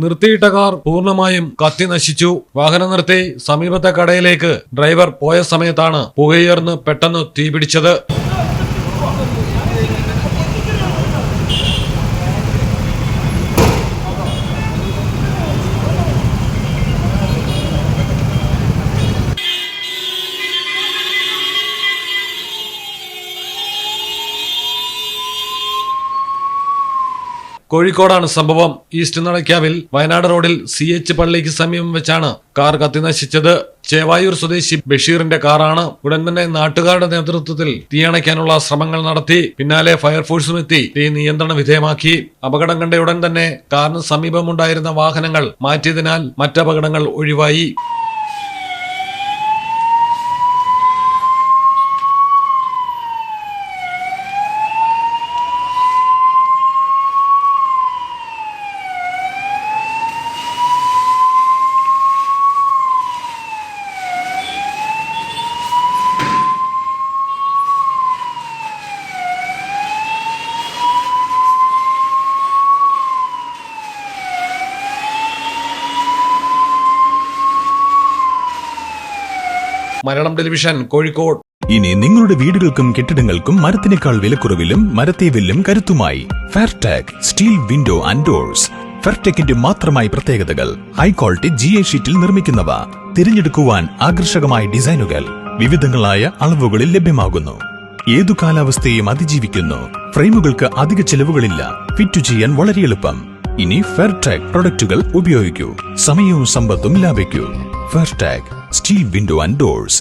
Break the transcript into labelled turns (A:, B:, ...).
A: നിർത്തിയിട്ട കാർ പൂർണ്ണമായും കത്തി നശിച്ചു. വാഹനം നിർത്തി സമീപത്തെ കടയിലേക്ക് ഡ്രൈവർ പോയ സമയത്താണ് പുകയുയർന്ന് പെട്ടെന്ന് തീപിടിച്ചത്. കോഴിക്കോടാണ് സംഭവം. ഈസ്റ്റ് നടക്കാവിൽ വയനാട് റോഡിൽ CH പള്ളിക്ക് സമീപം വെച്ചാണ് കാർ കത്തിനശിച്ചത്. ചേവായൂർ സ്വദേശി ബഷീറിന്റെ കാറാണ്. ഉടൻ തന്നെ നാട്ടുകാരുടെ നേതൃത്വത്തിൽ തീയണയ്ക്കാനുള്ള ശ്രമങ്ങൾ നടത്തി. പിന്നാലെ ഫയർഫോഴ്സും എത്തി തീ നിയന്ത്രണ വിധേയമാക്കി. അപകടം കണ്ട ഉടൻ തന്നെ കാറിന് സമീപമുണ്ടായിരുന്ന വാഹനങ്ങൾ മാറ്റിയതിനാൽ മറ്റപകടങ്ങൾ ഒഴിവായി. മലയാളം ടെലിവിഷൻ, കോഴിക്കോട്.
B: ഇനി നിങ്ങളുടെ വീടുകൾക്കും കെട്ടിടങ്ങൾക്കും മരത്തിനേക്കാൾ വിലക്കുറവിലും മരത്തെ വെല്ലും കരുത്തുമായി ഫെയർടെക് സ്റ്റീൽ വിൻഡോ ആൻഡ് ഡോർസ്. ഫെയർടെക്കിന്റെ മാത്രമായി പ്രത്യേകതകൾ: ഹൈ ക്വാളിറ്റി GA ഷീറ്റിൽ നിർമ്മിക്കുന്നവ, തിരഞ്ഞെടുക്കുവാൻ ആകർഷകമായ ഡിസൈനുകൾ, വിവിധങ്ങളായ അളവുകളിൽ ലഭ്യമാകുന്നു. ഏതു കാലാവസ്ഥയെയും അതിജീവിക്കുന്നു. ഫ്രെയിമുകൾക്ക് അധിക ചെലവുകളില്ല. ഫിറ്റ് ചെയ്യാൻ വളരെ എളുപ്പം. ഇനി ഫെയർടെക് പ്രൊഡക്റ്റുകൾ ഉപയോഗിക്കൂ. സമയവും സമ്പത്തും ലാഭിക്കൂ. ഫെയർടെക് സ്റ്റീൽ വിൻഡോ ആൻഡ് ഡോർസ്.